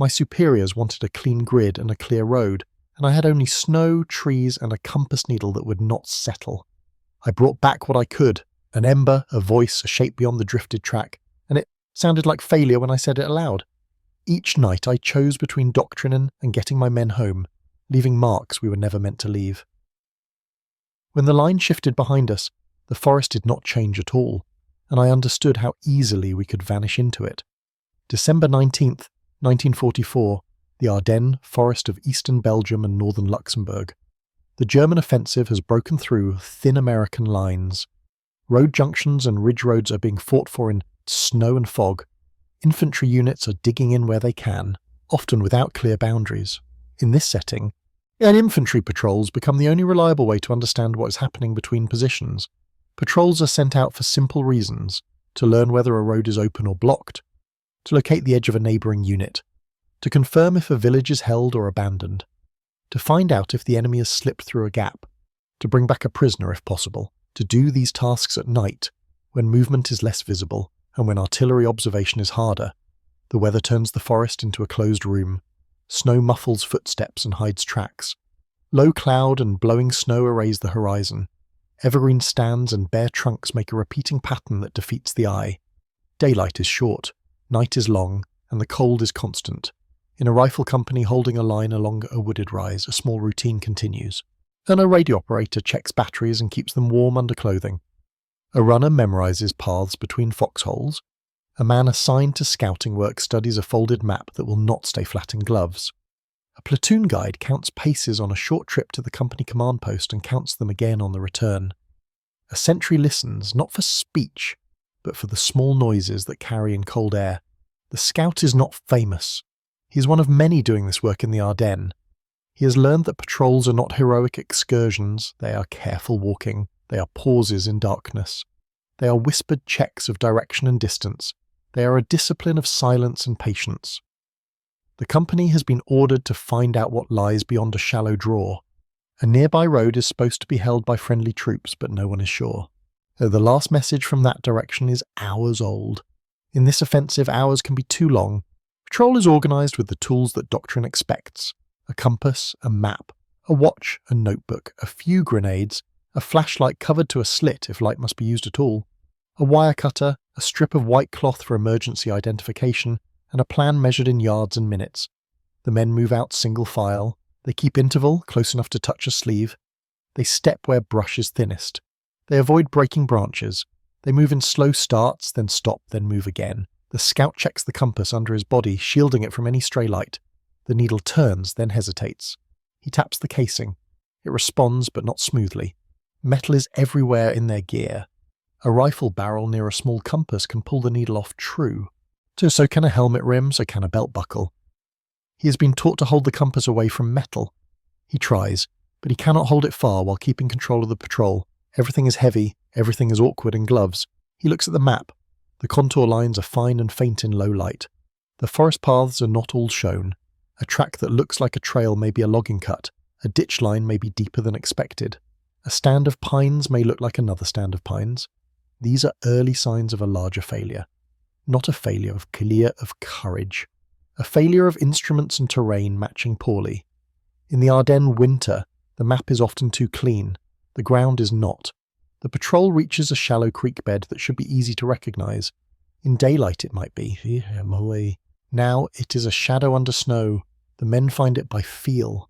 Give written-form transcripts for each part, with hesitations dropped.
My superiors wanted a clean grid and a clear road, and I had only snow, trees, and a compass needle that would not settle. I brought back what I could, an ember, a voice, a shape beyond the drifted track, and it sounded like failure when I said it aloud. Each night I chose between doctrine and getting my men home, leaving marks we were never meant to leave. When the line shifted behind us, the forest did not change at all, and I understood how easily we could vanish into it. December 19th, 1944, the Ardennes, forest of eastern Belgium and northern Luxembourg. The German offensive has broken through thin American lines. Road junctions and ridge roads are being fought for in snow and fog. Infantry units are digging in where they can, often without clear boundaries. In this setting, infantry patrols become the only reliable way to understand what is happening between positions. Patrols are sent out for simple reasons: to learn whether a road is open or blocked, to locate the edge of a neighbouring unit, to confirm if a village is held or abandoned, to find out if the enemy has slipped through a gap, to bring back a prisoner if possible, to do these tasks at night, when movement is less visible and when artillery observation is harder. The weather turns the forest into a closed room. Snow muffles footsteps and hides tracks. Low cloud and blowing snow erase the horizon. Evergreen stands and bare trunks make a repeating pattern that defeats the eye. Daylight is short, night is long, and the cold is constant. In a rifle company holding a line along a wooded rise, a small routine continues. And a radio operator checks batteries and keeps them warm under clothing. A runner memorizes paths between foxholes. A man assigned to scouting work studies a folded map that will not stay flat in gloves. A platoon guide counts paces on a short trip to the company command post and counts them again on the return. A sentry listens, not for speech, but for the small noises that carry in cold air. The scout is not famous. He is one of many doing this work in the Ardennes. He has learned that patrols are not heroic excursions, they are careful walking, they are pauses in darkness. They are whispered checks of direction and distance. They are a discipline of silence and patience. The company has been ordered to find out what lies beyond a shallow draw. A nearby road is supposed to be held by friendly troops, but no one is sure. The last message from that direction is hours old. In this offensive, hours can be too long. Patrol is organised with the tools that doctrine expects: a compass, a map, a watch, a notebook, a few grenades, a flashlight covered to a slit if light must be used at all, a wire cutter, a strip of white cloth for emergency identification, and a plan measured in yards and minutes. The men move out single file. They keep interval, close enough to touch a sleeve. They step where brush is thinnest. They avoid breaking branches. They move in slow starts, then stop, then move again. The scout checks the compass under his body, shielding it from any stray light. The needle turns, then hesitates. He taps the casing. It responds, but not smoothly. Metal is everywhere in their gear. A rifle barrel near a small compass can pull the needle off true. So can a helmet rim, so can a belt buckle. He has been taught to hold the compass away from metal. He tries, but he cannot hold it far while keeping control of the patrol. Everything is heavy, everything is awkward in gloves. He looks at the map. The contour lines are fine and faint in low light. The forest paths are not all shown. A track that looks like a trail may be a logging cut. A ditch line may be deeper than expected. A stand of pines may look like another stand of pines. These are early signs of a larger failure. Not a failure of clear of courage. A failure of instruments and terrain matching poorly. In the Ardennes winter, the map is often too clean. The ground is not. The patrol reaches a shallow creek bed that should be easy to recognise. In daylight it might be. Now it is a shadow under snow. The men find it by feel.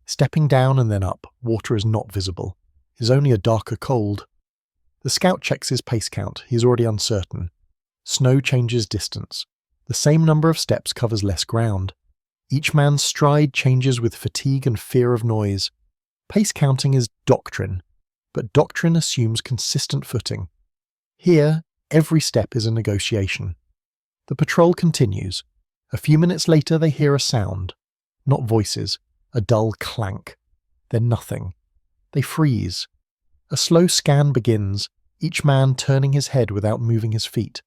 Stepping down and then up, water is not visible. It is only a darker cold. The scout checks his pace count. He is already uncertain. Snow changes distance. The same number of steps covers less ground. Each man's stride changes with fatigue and fear of noise. Pace counting is doctrine, but doctrine assumes consistent footing. Here, every step is a negotiation. The patrol continues. A few minutes later they hear a sound. Not voices, a dull clank. Then nothing. They freeze. A slow scan begins, each man turning his head without moving his feet.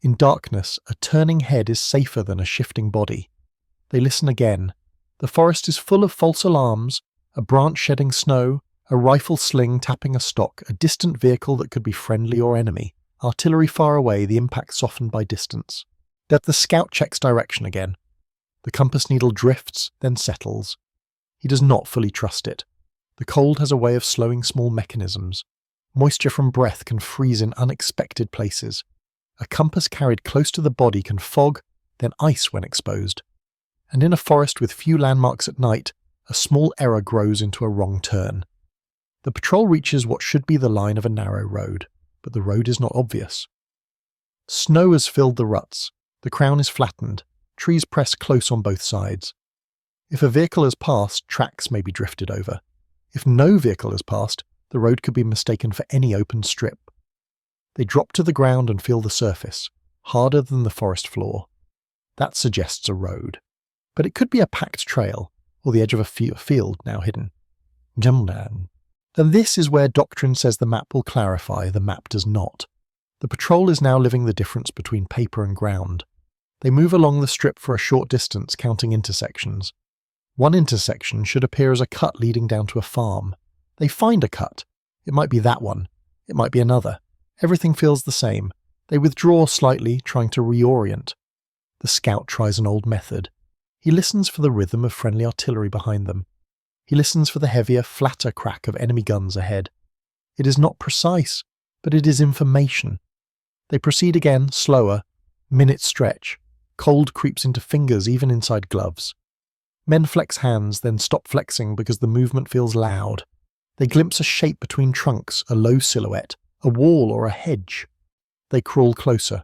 In darkness, a turning head is safer than a shifting body. They listen again. The forest is full of false alarms, a branch shedding snow, a rifle sling tapping a stock, a distant vehicle that could be friendly or enemy, artillery far away, the impact softened by distance. That the scout checks direction again. The compass needle drifts, then settles. He does not fully trust it. The cold has a way of slowing small mechanisms. Moisture from breath can freeze in unexpected places. A compass carried close to the body can fog, then ice when exposed. And in a forest with few landmarks at night, a small error grows into a wrong turn. The patrol reaches what should be the line of a narrow road, but the road is not obvious. Snow has filled the ruts. The crown is flattened. Trees press close on both sides. If a vehicle has passed, tracks may be drifted over. If no vehicle has passed, the road could be mistaken for any open strip. They drop to the ground and feel the surface, harder than the forest floor. That suggests a road. But it could be a packed trail, or the edge of a field now hidden. Jumlan. And this is where doctrine says the map will clarify, the map does not. The patrol is now living the difference between paper and ground. They move along the strip for a short distance, counting intersections. One intersection should appear as a cut leading down to a farm. They find a cut. It might be that one. It might be another. Everything feels the same. They withdraw slightly, trying to reorient. The scout tries an old method. He listens for the rhythm of friendly artillery behind them. He listens for the heavier, flatter crack of enemy guns ahead. It is not precise, but it is information. They proceed again, slower. Minutes stretch. Cold creeps into fingers, even inside gloves. Men flex hands, then stop flexing because the movement feels loud. They glimpse a shape between trunks, a low silhouette, a wall or a hedge. They crawl closer.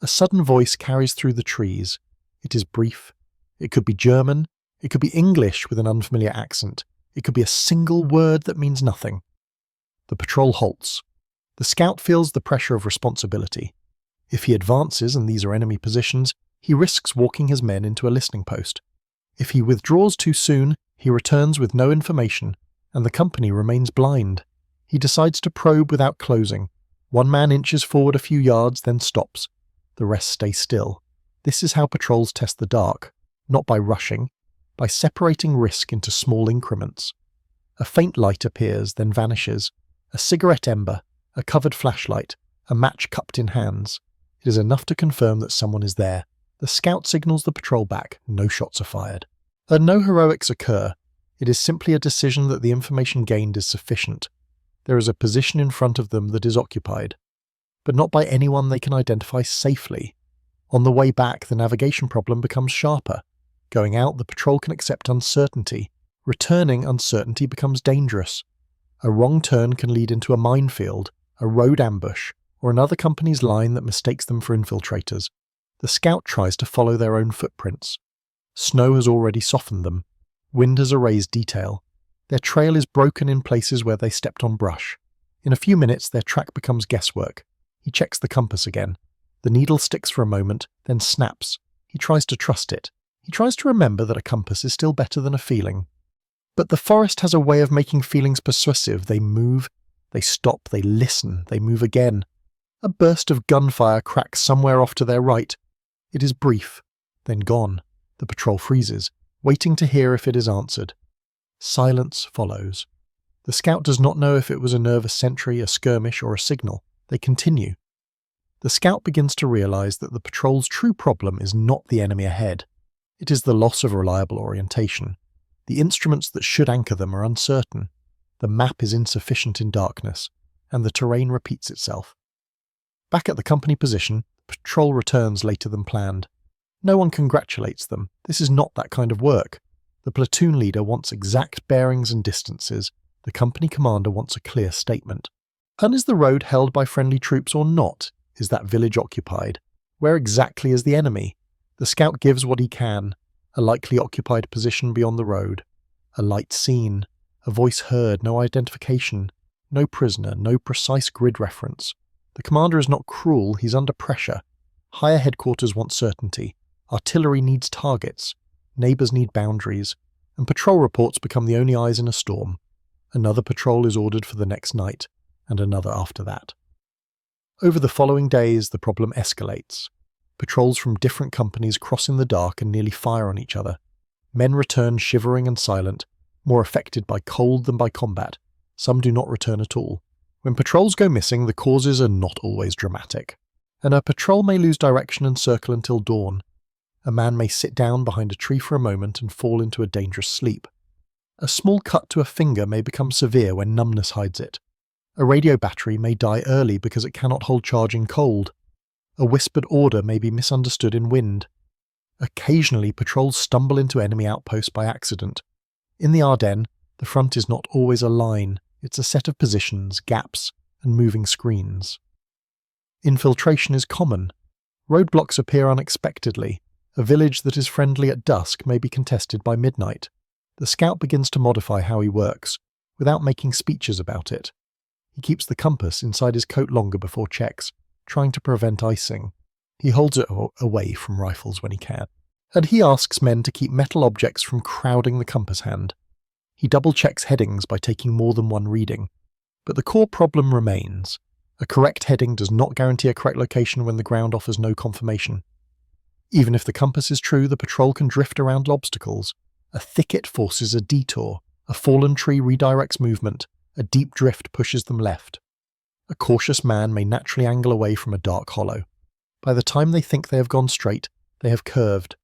A sudden voice carries through the trees. It is brief. It could be German. It could be English with an unfamiliar accent. It could be a single word that means nothing. The patrol halts. The scout feels the pressure of responsibility. If he advances and these are enemy positions, he risks walking his men into a listening post. If he withdraws too soon, he returns with no information, and the company remains blind. He decides to probe without closing. One man inches forward a few yards, then stops. The rest stay still. This is how patrols test the dark, not by rushing, by separating risk into small increments. A faint light appears, then vanishes. A cigarette ember, a covered flashlight, a match cupped in hands. It is enough to confirm that someone is there. The scout signals the patrol back. No shots are fired. No heroics occur. It is simply a decision that the information gained is sufficient. There is a position in front of them that is occupied, but not by anyone they can identify safely. On the way back, the navigation problem becomes sharper. Going out, the patrol can accept uncertainty. Returning, uncertainty becomes dangerous. A wrong turn can lead into a minefield, a road ambush, or another company's line that mistakes them for infiltrators. The scout tries to follow their own footprints. Snow has already softened them. Wind has erased detail. Their trail is broken in places where they stepped on brush. In a few minutes, their track becomes guesswork. He checks the compass again. The needle sticks for a moment, then snaps. He tries to trust it. He tries to remember that a compass is still better than a feeling. But the forest has a way of making feelings persuasive. They move, they stop, they listen, they move again. A burst of gunfire cracks somewhere off to their right. It is brief, then gone. The patrol freezes, waiting to hear if it is answered. Silence follows. The scout does not know if it was a nervous sentry, a skirmish, or a signal. They continue. The scout begins to realize that the patrol's true problem is not the enemy ahead. It is the loss of reliable orientation. The instruments that should anchor them are uncertain. The map is insufficient in darkness, and the terrain repeats itself. Back at the company position, the patrol returns later than planned. No one congratulates them. This is not that kind of work. The platoon leader wants exact bearings and distances. The company commander wants a clear statement. And is the road held by friendly troops or not? Is that village occupied? Where exactly is the enemy? The scout gives what he can. A likely occupied position beyond the road. A light seen. A voice heard, no identification. No prisoner, no precise grid reference. The commander is not cruel, he's under pressure. Higher headquarters want certainty. Artillery needs targets. Neighbours need boundaries. And patrol reports become the only eyes in a storm. Another patrol is ordered for the next night, and another after that. Over the following days, the problem escalates. Patrols from different companies cross in the dark and nearly fire on each other. Men return shivering and silent, more affected by cold than by combat. Some do not return at all. When patrols go missing, the causes are not always dramatic. And a patrol may lose direction and circle until dawn. A man may sit down behind a tree for a moment and fall into a dangerous sleep. A small cut to a finger may become severe when numbness hides it. A radio battery may die early because it cannot hold charge in cold. A whispered order may be misunderstood in wind. Occasionally, patrols stumble into enemy outposts by accident. In the Ardennes, the front is not always a line, it's a set of positions, gaps, and moving screens. Infiltration is common. Roadblocks appear unexpectedly. A village that is friendly at dusk may be contested by midnight. The scout begins to modify how he works, without making speeches about it. He keeps the compass inside his coat longer before checks, trying to prevent icing. He holds it away from rifles when he can. And he asks men to keep metal objects from crowding the compass hand. He double-checks headings by taking more than one reading. But the core problem remains. A correct heading does not guarantee a correct location when the ground offers no confirmation. Even if the compass is true, the patrol can drift around obstacles. A thicket forces a detour. A fallen tree redirects movement. A deep drift pushes them left. A cautious man may naturally angle away from a dark hollow. By the time they think they have gone straight, they have curved.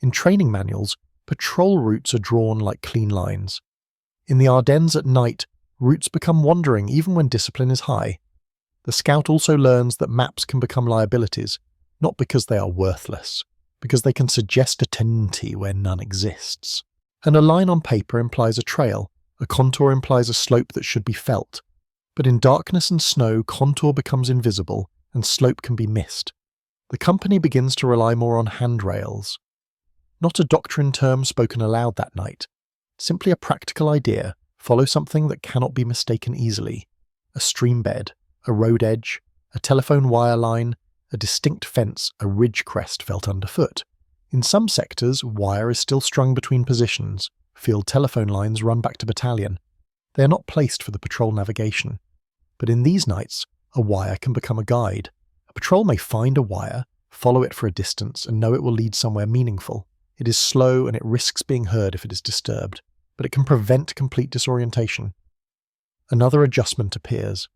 In training manuals, patrol routes are drawn like clean lines. In the Ardennes at night, routes become wandering even when discipline is high. The scout also learns that maps can become liabilities, not because they are worthless, because they can suggest a tendency where none exists. And a line on paper implies a trail, a contour implies a slope that should be felt. But in darkness and snow, contour becomes invisible, and slope can be missed. The company begins to rely more on handrails. Not a doctrine term spoken aloud that night, simply a practical idea: follow something that cannot be mistaken easily. A stream bed, a road edge, a telephone wire line, a distinct fence, a ridge crest felt underfoot. In some sectors, wire is still strung between positions. Field telephone lines run back to battalion. They are not placed for the patrol navigation. But in these nights, a wire can become a guide. A patrol may find a wire, follow it for a distance, and know it will lead somewhere meaningful. It is slow and it risks being heard if it is disturbed, but it can prevent complete disorientation. Another adjustment appears.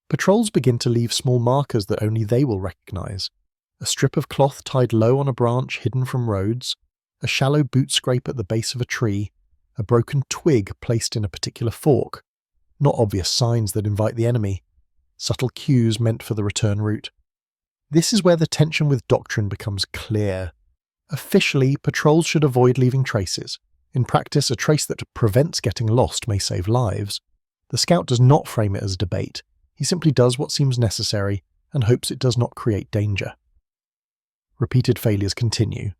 Patrols begin to leave small markers that only they will recognize. A strip of cloth tied low on a branch hidden from roads, a shallow boot scrape at the base of a tree, a broken twig placed in a particular fork. Not obvious signs that invite the enemy. Subtle cues meant for the return route. This is where the tension with doctrine becomes clear. Officially, patrols should avoid leaving traces. In practice, a trace that prevents getting lost may save lives. The scout does not frame it as debate. He simply does what seems necessary and hopes it does not create danger. Repeated failures continue.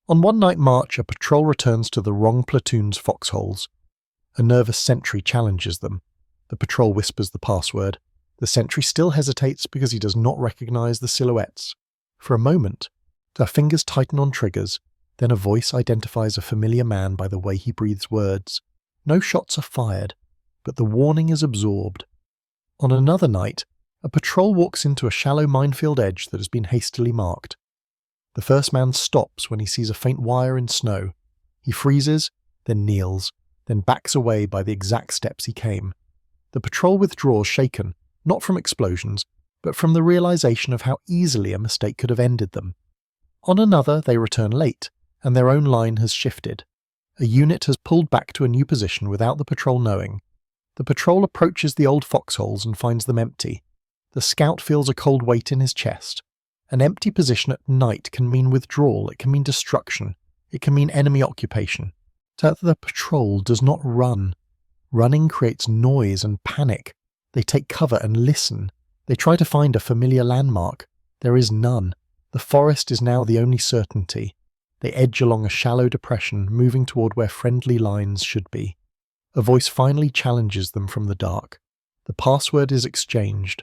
On one night march, a patrol returns to the wrong platoon's foxholes. A nervous sentry challenges them. The patrol whispers the password. The sentry still hesitates because he does not recognize the silhouettes. For a moment, their fingers tighten on triggers, then a voice identifies a familiar man by the way he breathes words. No shots are fired, but the warning is absorbed. On another night, a patrol walks into a shallow minefield edge that has been hastily marked. The first man stops when he sees a faint wire in snow. He freezes, then kneels, then backs away by the exact steps he came. The patrol withdraws shaken, not from explosions, but from the realization of how easily a mistake could have ended them. On another, they return late, and their own line has shifted. A unit has pulled back to a new position without the patrol knowing. The patrol approaches the old foxholes and finds them empty. The scout feels a cold weight in his chest. An empty position at night can mean withdrawal, it can mean destruction, it can mean enemy occupation. So the patrol does not run. Running creates noise and panic. They take cover and listen. They try to find a familiar landmark. There is none. The forest is now the only certainty. They edge along a shallow depression, moving toward where friendly lines should be. A voice finally challenges them from the dark. The password is exchanged.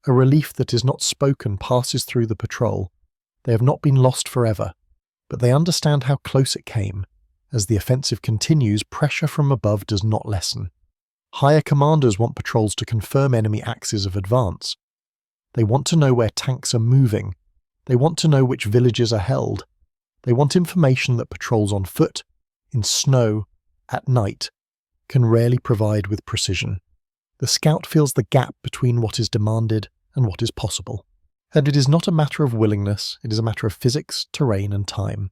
A relief that is not spoken passes through the patrol. They have not been lost forever, but they understand how close it came. As the offensive continues, pressure from above does not lessen. Higher commanders want patrols to confirm enemy axes of advance. They want to know where tanks are moving. They want to know which villages are held. They want information that patrols on foot, in snow, at night, can rarely provide with precision. The scout feels the gap between what is demanded and what is possible. And it is not a matter of willingness, it is a matter of physics, terrain, and time.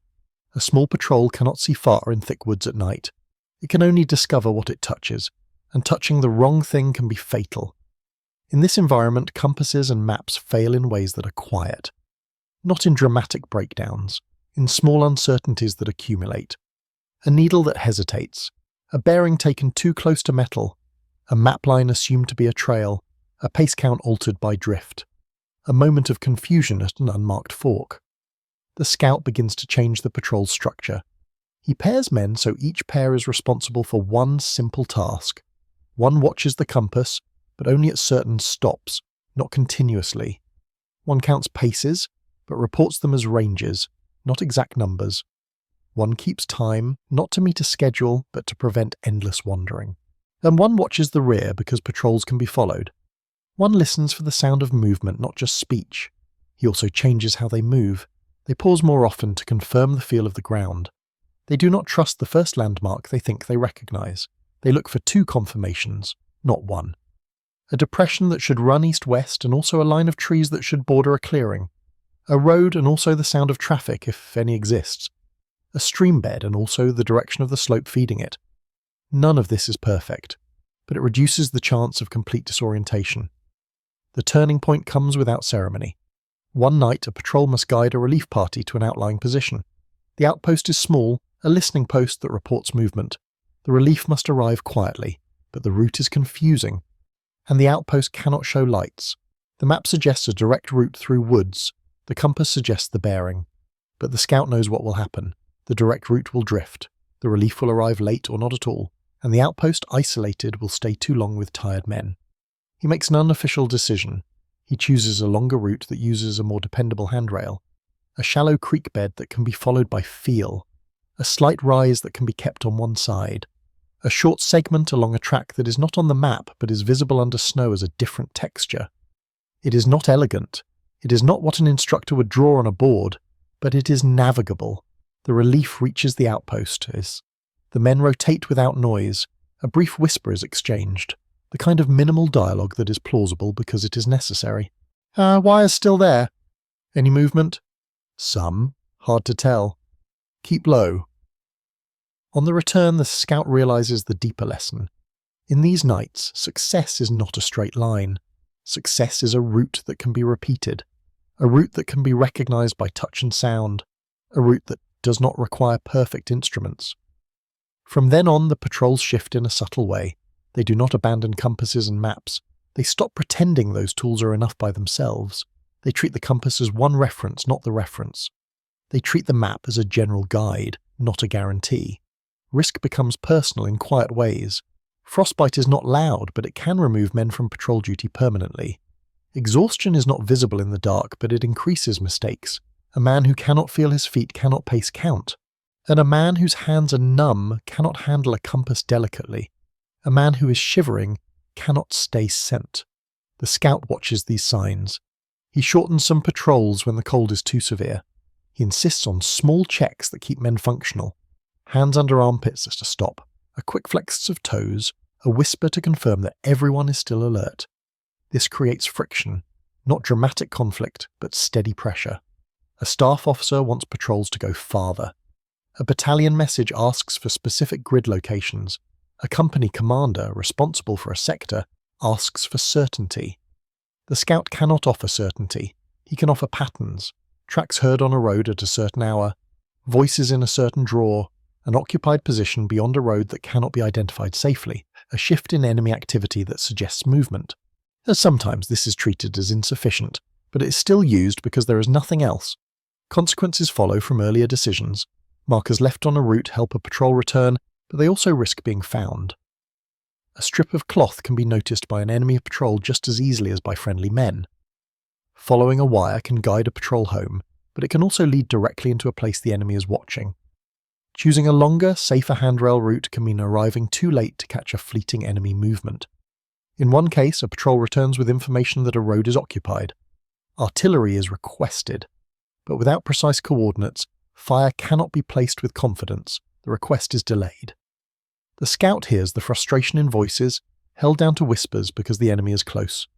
A small patrol cannot see far in thick woods at night. It can only discover what it touches, and touching the wrong thing can be fatal. In this environment, compasses and maps fail in ways that are quiet. Not in dramatic breakdowns, in small uncertainties that accumulate. A needle that hesitates, a bearing taken too close to metal, a map line assumed to be a trail, a pace count altered by drift, a moment of confusion at an unmarked fork. The scout begins to change the patrol's structure. He pairs men so each pair is responsible for one simple task. One watches the compass, but only at certain stops, not continuously. One counts paces, but reports them as ranges, not exact numbers. One keeps time, not to meet a schedule, but to prevent endless wandering. And one watches the rear because patrols can be followed. One listens for the sound of movement, not just speech. He also changes how they move. They pause more often to confirm the feel of the ground. They do not trust the first landmark they think they recognize. They look for two confirmations, not one. A depression that should run east-west and also a line of trees that should border a clearing. A road and also the sound of traffic, if any exists. A stream bed and also the direction of the slope feeding it. None of this is perfect, but it reduces the chance of complete disorientation. The turning point comes without ceremony. One night, a patrol must guide a relief party to an outlying position. The outpost is small, a listening post that reports movement. The relief must arrive quietly, but the route is confusing, and the outpost cannot show lights. The map suggests a direct route through woods. The compass suggests the bearing. But the scout knows what will happen. The direct route will drift. The relief will arrive late or not at all, and the outpost, isolated, will stay too long with tired men. He makes an unofficial decision. He chooses a longer route that uses a more dependable handrail, a shallow creek bed that can be followed by feel, a slight rise that can be kept on one side, a short segment along a track that is not on the map but is visible under snow as a different texture. It is not elegant. It is not what an instructor would draw on a board, but it is navigable. The relief reaches the outpost. The men rotate without noise. A brief whisper is exchanged, the kind of minimal dialogue that is plausible because it is necessary. Wire's still there. Any movement? Some. Hard to tell. Keep low. On the return, the scout realizes the deeper lesson. In these nights, success is not a straight line. Success is a route that can be repeated, a route that can be recognized by touch and sound, a route that does not require perfect instruments. From then on, the patrols shift in a subtle way. They do not abandon compasses and maps. They stop pretending those tools are enough by themselves. They treat the compass as one reference, not the reference. They treat the map as a general guide, not a guarantee. Risk becomes personal in quiet ways. Frostbite is not loud, but it can remove men from patrol duty permanently. Exhaustion is not visible in the dark, but it increases mistakes. A man who cannot feel his feet cannot pace count. And a man whose hands are numb cannot handle a compass delicately. A man who is shivering cannot stay scent. The scout watches these signs. He shortens some patrols when the cold is too severe. He insists on small checks that keep men functional. Hands under armpits as to stop, a quick flex of toes, a whisper to confirm that everyone is still alert. This creates friction, not dramatic conflict, but steady pressure. A staff officer wants patrols to go farther. A battalion message asks for specific grid locations. A company commander, responsible for a sector, asks for certainty. The scout cannot offer certainty. He can offer patterns, tracks heard on a road at a certain hour, voices in a certain draw, an occupied position beyond a road that cannot be identified safely, a shift in enemy activity that suggests movement. Sometimes this is treated as insufficient, but it is still used because there is nothing else. Consequences follow from earlier decisions. Markers left on a route help a patrol return, but they also risk being found. A strip of cloth can be noticed by an enemy patrol just as easily as by friendly men. Following a wire can guide a patrol home, but it can also lead directly into a place the enemy is watching. Choosing a longer, safer handrail route can mean arriving too late to catch a fleeting enemy movement. In one case, a patrol returns with information that a road is occupied. Artillery is requested, but without precise coordinates, fire cannot be placed with confidence. The request is delayed. The scout hears the frustration in voices, held down to whispers because the enemy is close.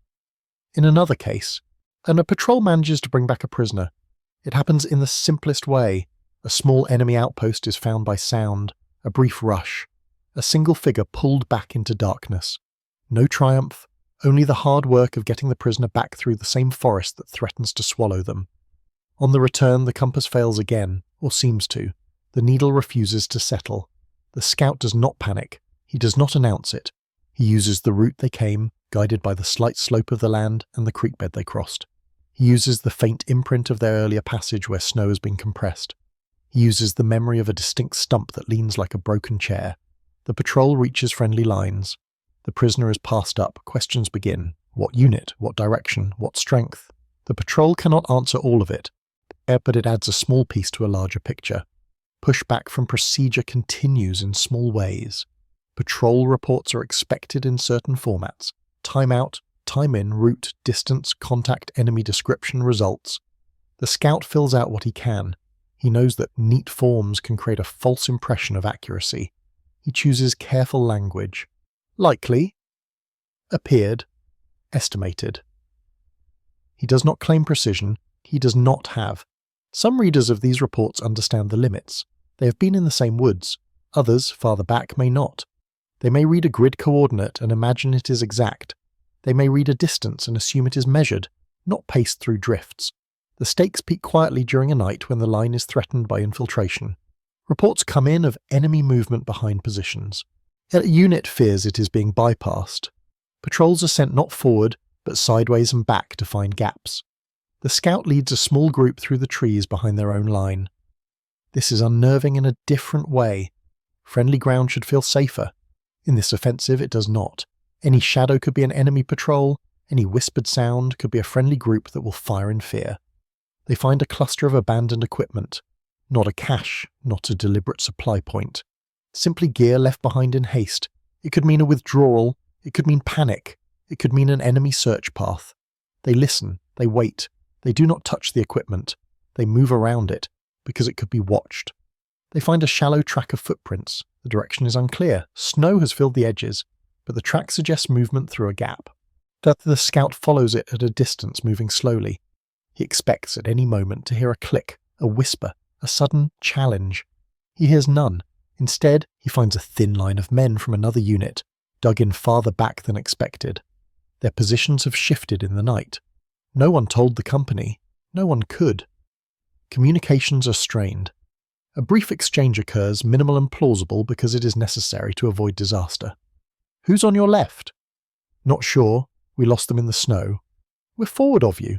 In another case, and a patrol manages to bring back a prisoner. It happens in the simplest way. A small enemy outpost is found by sound, a brief rush, a single figure pulled back into darkness. No triumph, only the hard work of getting the prisoner back through the same forest that threatens to swallow them. On the return, the compass fails again, or seems to. The needle refuses to settle. The scout does not panic. He does not announce it. He uses the route they came, guided by the slight slope of the land and the creek bed they crossed. He uses the faint imprint of their earlier passage where snow has been compressed. He uses the memory of a distinct stump that leans like a broken chair. The patrol reaches friendly lines. The prisoner is passed up. Questions begin. What unit? What direction? What strength? The patrol cannot answer all of it, but it adds a small piece to a larger picture. Pushback from procedure continues in small ways. Patrol reports are expected in certain formats. Time out, time in, route, distance, contact, enemy description, results. The scout fills out what he can. He knows that neat forms can create a false impression of accuracy. He chooses careful language. Likely, appeared, estimated. He does not claim precision. He does not have. Some readers of these reports understand the limits. They have been in the same woods. Others, farther back, may not. They may read a grid coordinate and imagine it is exact. They may read a distance and assume it is measured, not paced through drifts. The stakes peak quietly during a night when the line is threatened by infiltration. Reports come in of enemy movement behind positions. A unit fears it is being bypassed. Patrols are sent not forward, but sideways and back to find gaps. The scout leads a small group through the trees behind their own line. This is unnerving in a different way. Friendly ground should feel safer. In this offensive, it does not. Any shadow could be an enemy patrol. Any whispered sound could be a friendly group that will fire in fear. They find a cluster of abandoned equipment. Not a cache, not a deliberate supply point. Simply gear left behind in haste. It could mean a withdrawal. It could mean panic. It could mean an enemy search path. They listen. They wait. They do not touch the equipment. They move around it, because it could be watched. They find a shallow track of footprints. The direction is unclear. Snow has filled the edges, but the track suggests movement through a gap. The scout follows it at a distance, moving slowly. He expects at any moment to hear a click, a whisper, a sudden challenge. He hears none. Instead, he finds a thin line of men from another unit, dug in farther back than expected. Their positions have shifted in the night. No one told the company. No one could. Communications are strained. A brief exchange occurs, minimal and plausible because it is necessary to avoid disaster. Who's on your left? Not sure. We lost them in the snow. We're forward of you.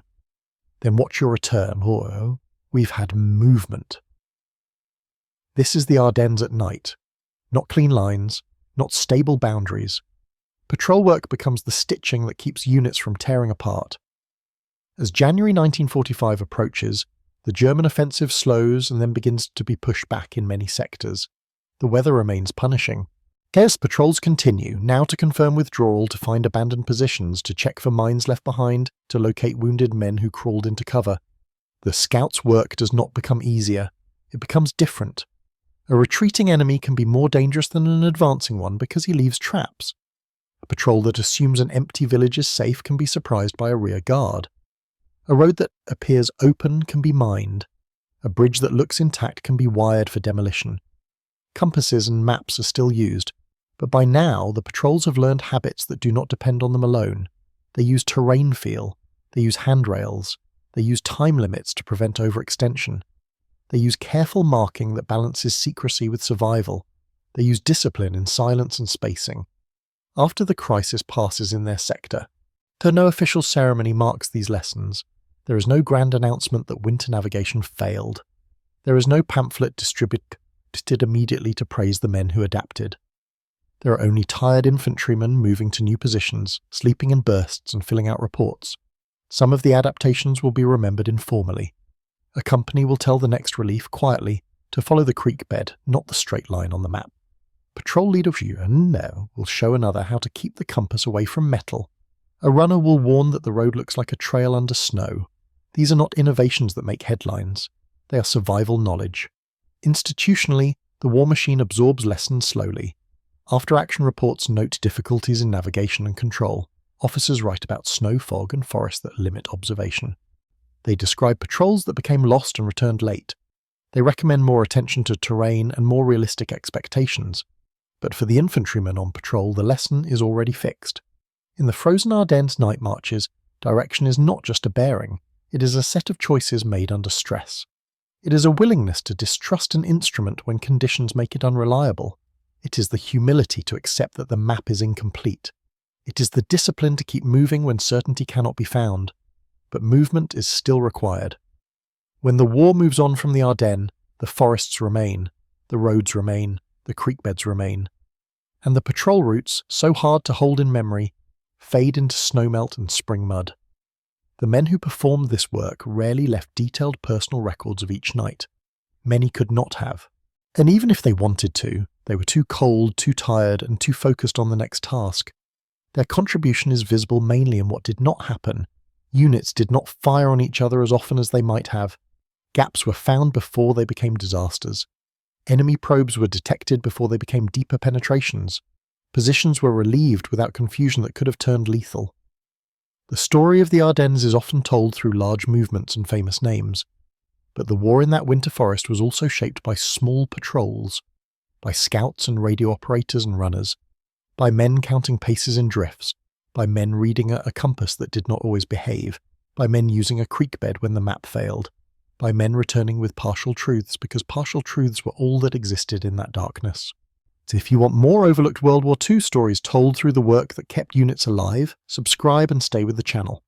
Then watch your return. Oh, we've had movement. This is the Ardennes at night. Not clean lines, not stable boundaries. Patrol work becomes the stitching that keeps units from tearing apart. As January 1945 approaches, the German offensive slows and then begins to be pushed back in many sectors. The weather remains punishing. Chaos patrols continue, now to confirm withdrawal, to find abandoned positions, to check for mines left behind, to locate wounded men who crawled into cover. The scout's work does not become easier. It becomes different. A retreating enemy can be more dangerous than an advancing one because he leaves traps. A patrol that assumes an empty village is safe can be surprised by a rear guard. A road that appears open can be mined. A bridge that looks intact can be wired for demolition. Compasses and maps are still used, but by now the patrols have learned habits that do not depend on them alone. They use terrain feel. They use handrails. They use time limits to prevent overextension. They use careful marking that balances secrecy with survival. They use discipline in silence and spacing. After the crisis passes in their sector, though no official ceremony marks these lessons, there is no grand announcement that winter navigation failed. There is no pamphlet distributed immediately to praise the men who adapted. There are only tired infantrymen moving to new positions, sleeping in bursts and filling out reports. Some of the adaptations will be remembered informally. A company will tell the next relief quietly to follow the creek bed, not the straight line on the map. Patrol leader will show another how to keep the compass away from metal. A runner will warn that the road looks like a trail under snow. These are not innovations that make headlines. They are survival knowledge. Institutionally, the war machine absorbs lessons slowly. After-action reports note difficulties in navigation and control. Officers write about snow fog and forests that limit observation. They describe patrols that became lost and returned late. They recommend more attention to terrain and more realistic expectations. But for the infantryman on patrol, the lesson is already fixed. In the frozen Ardennes night marches, direction is not just a bearing, it is a set of choices made under stress. It is a willingness to distrust an instrument when conditions make it unreliable. It is the humility to accept that the map is incomplete. It is the discipline to keep moving when certainty cannot be found. But movement is still required. When the war moves on from the Ardennes, the forests remain, the roads remain, the creek beds remain. And the patrol routes, so hard to hold in memory, fade into snowmelt and spring mud. The men who performed this work rarely left detailed personal records of each night. Many could not have. And even if they wanted to, they were too cold, too tired, and too focused on the next task. Their contribution is visible mainly in what did not happen. Units did not fire on each other as often as they might have. Gaps were found before they became disasters. Enemy probes were detected before they became deeper penetrations. Positions were relieved without confusion that could have turned lethal. The story of the Ardennes is often told through large movements and famous names. But the war in that winter forest was also shaped by small patrols, by scouts and radio operators and runners, by men counting paces in drifts, by men reading a compass that did not always behave, by men using a creek bed when the map failed, by men returning with partial truths because partial truths were all that existed in that darkness. So if you want more overlooked World War II stories told through the work that kept units alive, subscribe and stay with the channel.